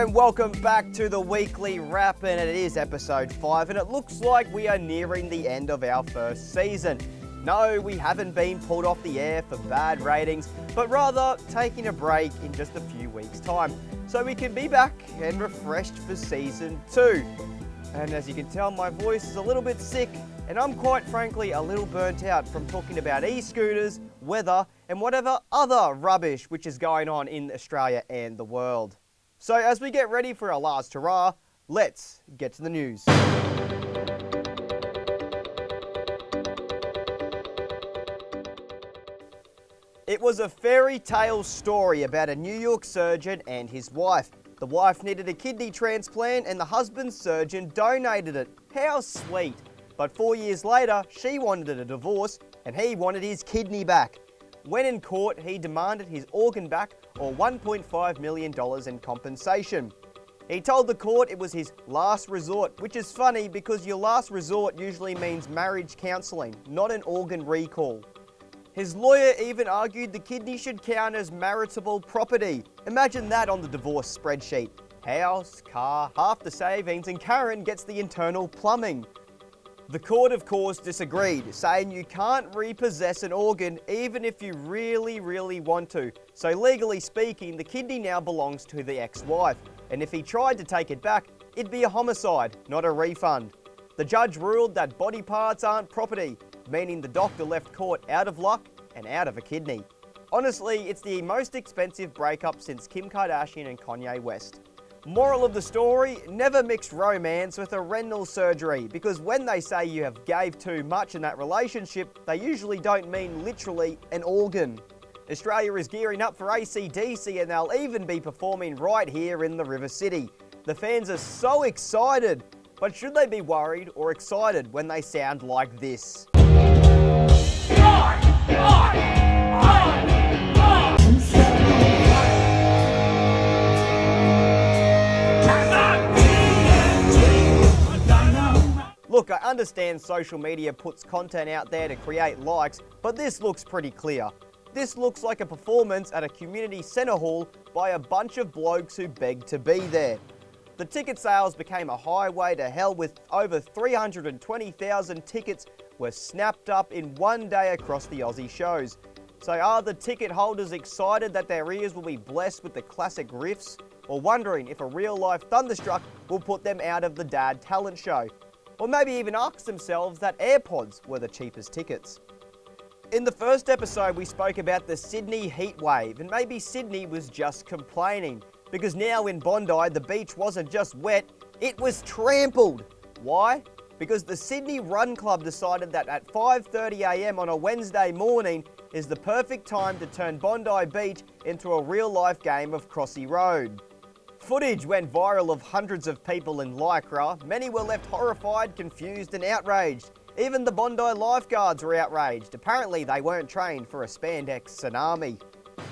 and welcome back to the weekly wrap, and it is episode 5, and it looks like we are nearing the end of our first season. No, we haven't been pulled off the air for bad ratings, but rather taking a break in just a few weeks' time, so we can be back and refreshed for season 2. And as you can tell, my voice is a little bit sick, and I'm quite frankly a little burnt out from talking about e-scooters, weather, and whatever other rubbish which is going on in Australia and the world. So as we get ready for our last hurrah, let's get to the news. It was a fairy tale story about a New York surgeon and his wife. The wife needed a kidney transplant and the husband's surgeon donated it. How sweet. But 4 years later, she wanted a divorce and he wanted his kidney back. When in court, he demanded his organ back, or $1.5 million in compensation. He told the court it was his last resort, which is funny because your last resort usually means marriage counselling, not an organ recall. His lawyer even argued the kidney should count as maritable property. Imagine that on the divorce spreadsheet. House, car, half the savings, and Karen gets the internal plumbing. The court, of course, disagreed, saying you can't repossess an organ even if you really want to. So legally speaking, the kidney now belongs to the ex-wife, and if he tried to take it back, it'd be a homicide, not a refund. The judge ruled that body parts aren't property, meaning the doctor left court out of luck and out of a kidney. Honestly, it's the most expensive breakup since Kim Kardashian and Kanye West. Moral of the story, never mix romance with a renal surgery, because when they say you have gave too much in that relationship, they usually don't mean literally an organ. Australia is gearing up for AC/DC and they'll even be performing right here in the River City. The fans are so excited, but should they be worried or excited when they sound like this? Look, I understand social media puts content out there to create likes, but this looks pretty clear. This looks like a performance at a community centre hall by a bunch of blokes who begged to be there. The ticket sales became a highway to hell, with over 320,000 tickets were snapped up in one day across the Aussie shows. So are the ticket holders excited that their ears will be blessed with the classic riffs, or wondering if a real-life thunderstruck will put them out of the dad talent show? Or maybe even ask themselves that AirPods were the cheapest tickets. In the first episode, we spoke about the Sydney heat wave, and maybe Sydney was just complaining, because now in Bondi, the beach wasn't just wet, it was trampled. Why? Because the Sydney Run Club decided that at 5:30 a.m. on a Wednesday morning is the perfect time to turn Bondi Beach into a real-life game of Crossy Road. Footage went viral of hundreds of people in Lycra. Many were left horrified, confused and outraged. Even the Bondi lifeguards were outraged. Apparently they weren't trained for a spandex tsunami.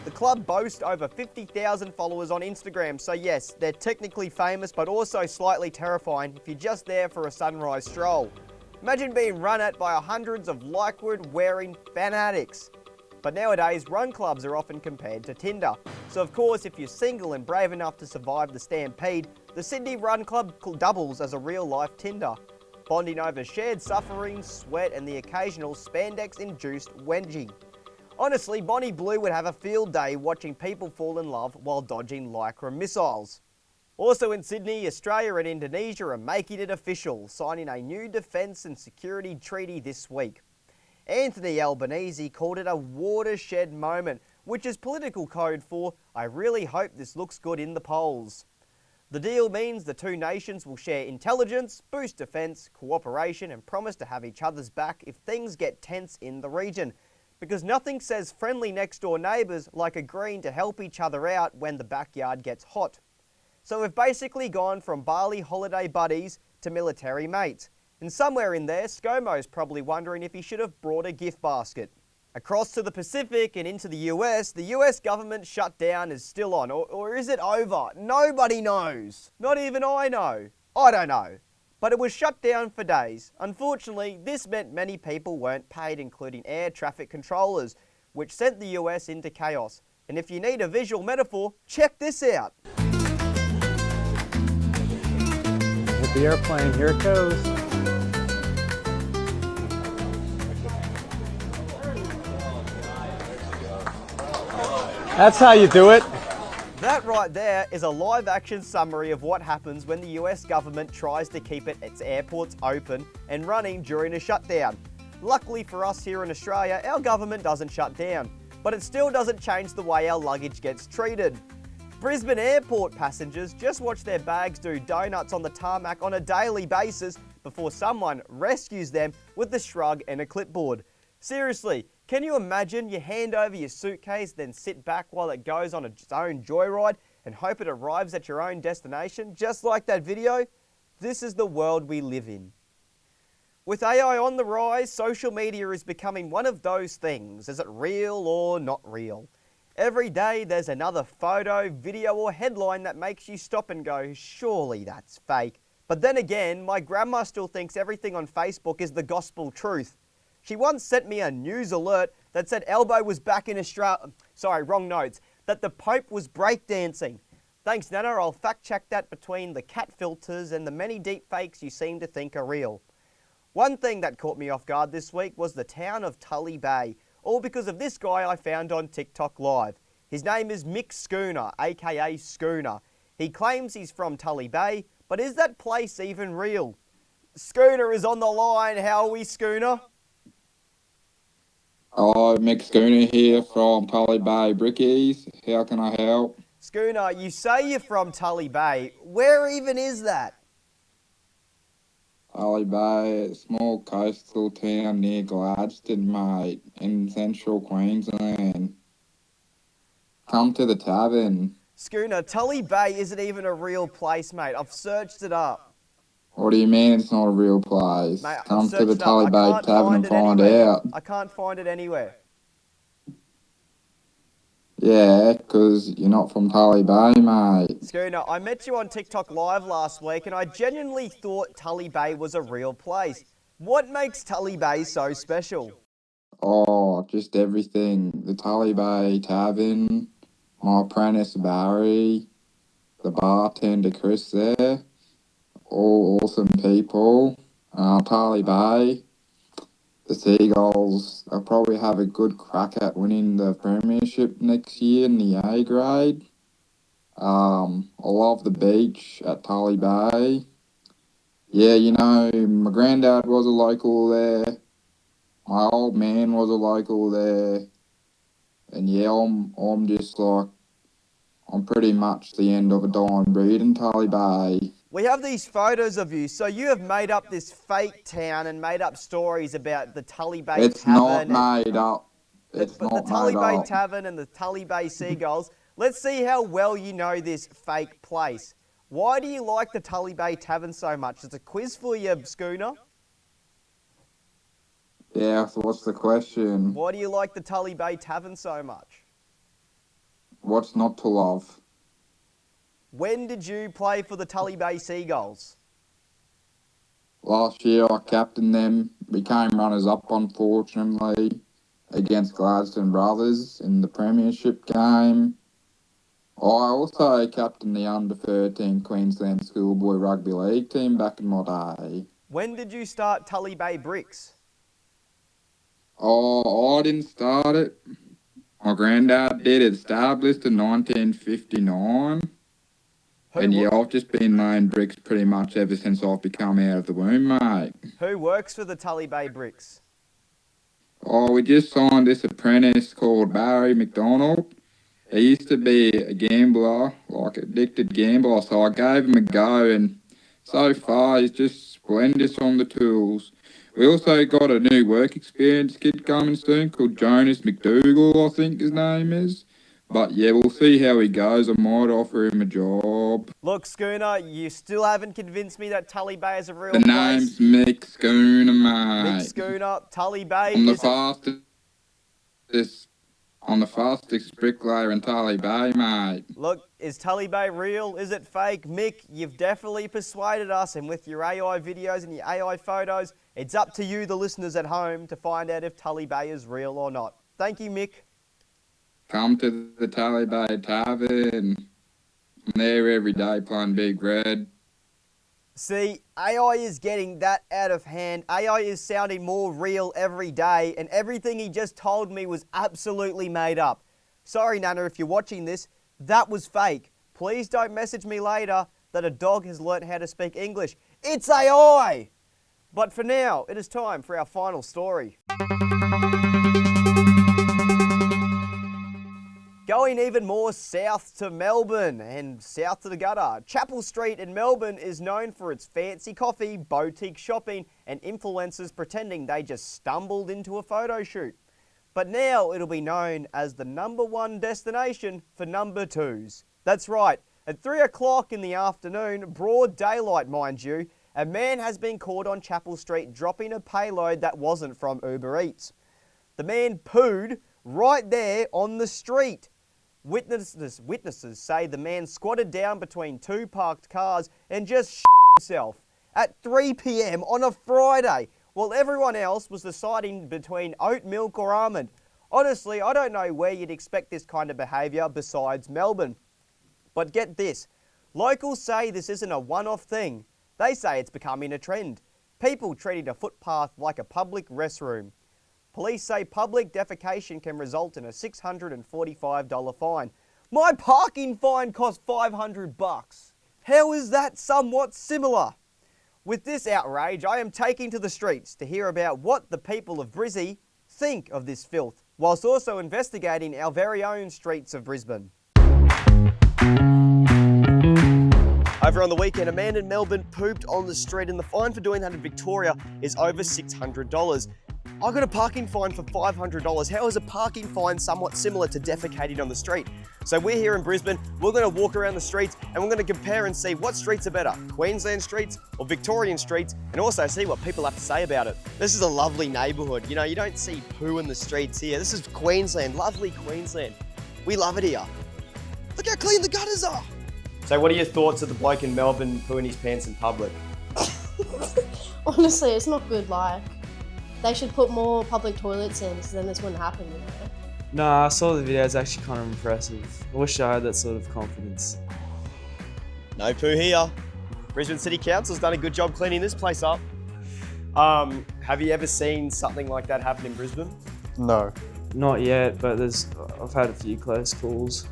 The club boasts over 50,000 followers on Instagram, so yes, they're technically famous but also slightly terrifying if you're just there for a sunrise stroll. Imagine being run at by hundreds of Lycra-wearing fanatics. But nowadays, run clubs are often compared to Tinder. So of course, if you're single and brave enough to survive the stampede, the Sydney Run Club doubles as a real-life Tinder, bonding over shared suffering, sweat and the occasional spandex-induced wedgie. Honestly, Bonnie Blue would have a field day watching people fall in love while dodging Lycra missiles. Also in Sydney, Australia and Indonesia are making it official, signing a new defence and security treaty this week. Anthony Albanese called it a watershed moment, which is political code for, I really hope this looks good in the polls. The deal means the two nations will share intelligence, boost defence, cooperation and promise to have each other's back if things get tense in the region. Because nothing says friendly next door neighbours like agreeing to help each other out when the backyard gets hot. So we've basically gone from Bali holiday buddies to military mates. And somewhere in there, ScoMo's probably wondering if he should have brought a gift basket. Across to the Pacific and into the US government shutdown is still on, or is it over? Nobody knows. Not even I know. I don't know. But it was shut down for days. Unfortunately, this meant many people weren't paid, including air traffic controllers, which sent the US into chaos. And if you need a visual metaphor, check this out. the airplane. Here it goes. That's how you do it. That right there is a live action summary of what happens when the US government tries to keep its airports open and running during a shutdown. Luckily for us here in Australia, our government doesn't shut down, but it still doesn't change the way our luggage gets treated. Brisbane airport passengers just watch their bags do donuts on the tarmac on a daily basis before someone rescues them with a shrug and a clipboard. Seriously, can you imagine you hand over your suitcase, then sit back while it goes on its own joyride and hope it arrives at your own destination, just like that video? This is the world we live in. With AI on the rise, social media is becoming one of those things. Is it real or not real? Every day there's another photo, video or headline that makes you stop and go, surely that's fake. But then again, my grandma still thinks everything on Facebook is the gospel truth. She once sent me a news alert that said Elbow was back in Australia. Sorry, wrong notes. That the Pope was breakdancing. Thanks, Nana. I'll fact check that between the cat filters and the many deep fakes you seem to think are real. One thing that caught me off guard this week was the town of Tully Bay, all because of this guy I found on TikTok Live. His name is Mick Schooner, aka Schooner. He claims he's from Tully Bay, but is that place even real? Schooner is on the line. How are we, Schooner? Hello, Mick Schooner here from Tully Bay Brickies. How can I help? Schooner, you say you're from Tully Bay. Where even is that? Tully Bay, a small coastal town near Gladstone, mate, in central Queensland. Come to the tavern. Schooner, Tully Bay isn't even a real place, mate. I've searched it up. What do you mean it's not a real place? Mate, Come to the Tully Bay Tavern and find anywhere. out. I can't find it anywhere. Yeah, 'cause you're not from Tully Bay, mate. Schooner, I met you on TikTok Live last week and I genuinely thought Tully Bay was a real place. What makes Tully Bay so special? Oh, just everything. The Tully Bay Tavern, my apprentice Barry, the bartender Chris there. All awesome people. Tully Bay, the Seagulls, they'll probably have a good crack at winning the premiership next year in the A grade. I love the beach at Tully Bay. Yeah, you know, my granddad was a local there. My old man was a local there. And yeah, I'm just like, I'm pretty much the end of a dying breed in Tully Bay. We have these photos of you, so you have made up this fake town and made up stories about the Tully Bay Tavern. It's not made up. But the Tully Bay Tavern and the Tully Bay Seagulls. Let's see how well you know this fake place. Why do you like the Tully Bay Tavern so much? It's a quiz for you, Schooner. Yeah, so what's the question? Why do you like the Tully Bay Tavern so much? What's not to love? When did you play for the Tully Bay Seagulls? Last year I captained them, became runners-up unfortunately, against Gladstone Brothers in the premiership game. I also captained the under-13 Queensland Schoolboy Rugby League team back in my day. When did you start Tully Bay Bricks? Oh, I didn't start it. My granddad did. It established in 1959. And yeah, I've just been laying bricks pretty much ever since I've become out of the womb, mate. Who works for the Tully Bay Bricks? Oh, we just signed this apprentice called Barry McDonald. He used to be a gambler, like addicted gambler, so I gave him a go, and so far he's just splendid on the tools. We also got a new work experience kid coming soon called Jonas McDougall, I think his name is. But yeah, we'll see how he goes. I might offer him a job. Look, Schooner, you still haven't convinced me that Tully Bay is a real place. The name's Mick Schooner, mate. Mick Schooner, Tully Bay. I'm the fastest bricklayer in Tully Bay, mate. Look, is Tully Bay real? Is it fake? Mick, you've definitely persuaded us, and with your AI videos and your AI photos, it's up to you, the listeners at home, to find out if Tully Bay is real or not. Thank you, Mick. Come to the Tully Bay Tavern. I'm there every day playing Big Red. See, AI is getting that out of hand. AI is sounding more real every day, and everything he just told me was absolutely made up. Sorry, Nana, if you're watching this, that was fake. Please don't message me later that a dog has learnt how to speak English. It's AI! But for now, it is time for our final story. Going even more south to Melbourne and south to the gutter, Chapel Street in Melbourne is known for its fancy coffee, boutique shopping, and influencers pretending they just stumbled into a photo shoot. But now it'll be known as the #1 destination for number twos. That's right, at 3 o'clock in the afternoon, broad daylight mind you, a man has been caught on Chapel Street dropping a payload that wasn't from Uber Eats. The man pooed right there on the street. Witnesses say the man squatted down between two parked cars and just shit himself at 3 p.m. on a Friday, while everyone else was deciding between oat milk or almond. Honestly, I don't know where you'd expect this kind of behaviour besides Melbourne. But get this, locals say this isn't a one-off thing. They say it's becoming a trend. People treating a footpath like a public restroom. Police say public defecation can result in a $645 fine. My parking fine cost $500. How is that somewhat similar? With this outrage, I am taking to the streets to hear about what the people of Brizzy think of this filth, whilst also investigating our very own streets of Brisbane. Over on the weekend, a man in Melbourne pooped on the street, and the fine for doing that in Victoria is over $600. I got a parking fine for $500. How is a parking fine somewhat similar to defecating on the street? So we're here in Brisbane, we're going to walk around the streets and we're going to compare and see what streets are better, Queensland streets or Victorian streets, and also see what people have to say about it. This is a lovely neighbourhood. You know, you don't see poo in the streets here. This is Queensland, lovely Queensland. We love it here. Look how clean the gutters are. So what are your thoughts of the bloke in Melbourne pooing his pants in public? Honestly, it's not good. Like, they should put more public toilets in, so then this wouldn't happen, you know? Nah, I saw the video, it's actually kind of impressive. I wish I had that sort of confidence. No poo here. Brisbane City Council's done a good job cleaning this place up. Have you ever seen something like that happen in Brisbane? No. Not yet, but I've had a few close calls.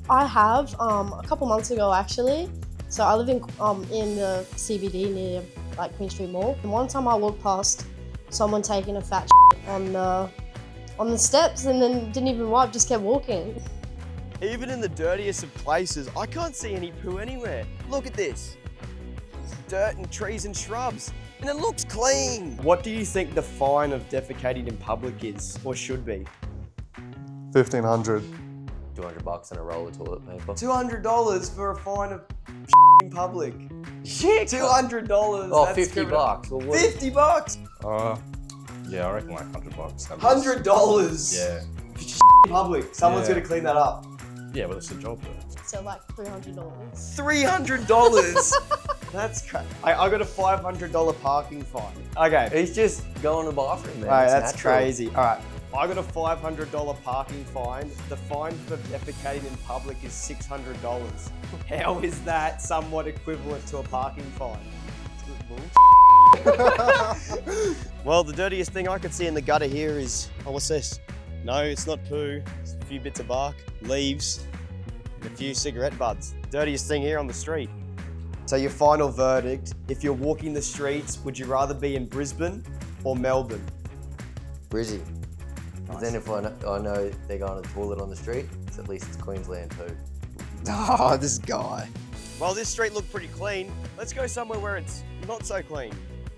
I have, a couple months ago actually. So I live in the CBD near like Queen Street Mall. And one time I walked past someone taking a fat on the steps and then didn't even wipe, just kept walking. Even in the dirtiest of places, I can't see any poo anywhere. Look at this. There's dirt and trees and shrubs, and it looks clean. What do you think the fine of defecating in public is, or should be? $1,500. $200 and a roll of toilet paper. $200 for a fine of in public. Shit! $200. Oh, that's $50. Well, what- $50. Yeah, I reckon like $100. $100. Yeah. In public. Someone's Yeah. gonna clean that up. Yeah, but it's a job though. So like $300. $300. That's crazy. I got a $500 parking fine. Okay. He's just going to the bathroom, man. Alright, It's that's natural. crazy. Alright. I got a $500 parking fine. The fine for defecating in public is $600. How is that somewhat equivalent to a parking fine? Well, the dirtiest thing I could see in the gutter here is, oh, what's this? No, it's not poo. It's a few bits of bark, leaves, and a few cigarette butts. Dirtiest thing here on the street. So your final verdict, if you're walking the streets, would you rather be in Brisbane or Melbourne? Brizzy. Then if I know they're going to the toilet on the street, it's at least it's Queensland too. Oh, this guy. Well, this street looked pretty clean. Let's go somewhere where it's not so clean.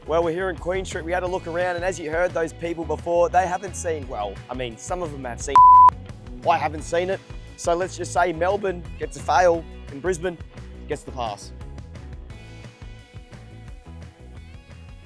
Well, we're here in Queen Street. We had a look around, and as you heard those people before, they haven't seen, well, I mean, some of them have seen. I haven't seen it. So let's just say Melbourne gets a fail and Brisbane gets the pass.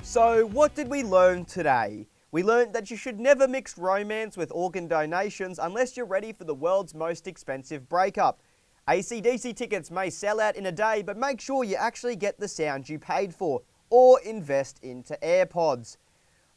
So what did we learn today? We learned that you should never mix romance with organ donations unless you're ready for the world's most expensive breakup. AC/DC tickets may sell out in a day, but make sure you actually get the sound you paid for, or invest into AirPods.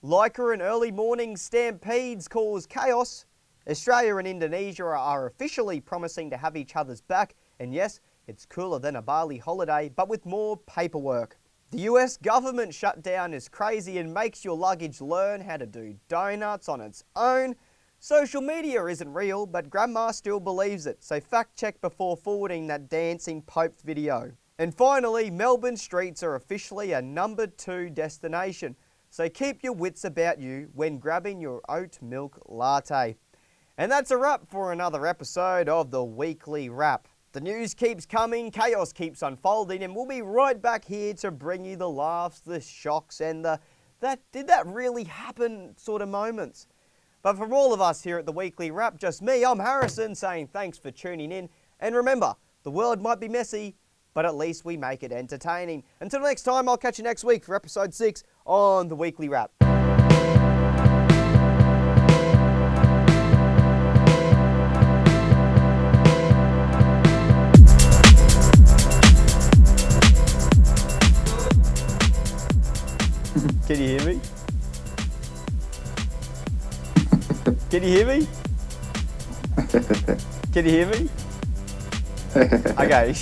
Leica and early morning stampedes cause chaos. Australia and Indonesia are officially promising to have each other's back, and yes, It's cooler than a Bali holiday, but with more paperwork. The US government shutdown is crazy and makes your luggage learn how to do donuts on its own. Social media isn't real, but Grandma still believes it, so fact check before forwarding that dancing Pope video. And finally, Melbourne streets are officially a number 2 destination, so keep your wits about you when grabbing your oat milk latte. And that's a wrap for another episode of the Weekly Wrap. The news keeps coming, chaos keeps unfolding, and we'll be right back here to bring you the laughs, the shocks, and the did that really happen sort of moments. But from all of us here at the Weekly Wrap, just me, I'm Harrison, saying thanks for tuning in. And remember, the world might be messy, but at least we make it entertaining. Until next time, I'll catch you next week for episode 6 on the Weekly Wrap. Can you hear me? Can you hear me? Can you hear me? Okay.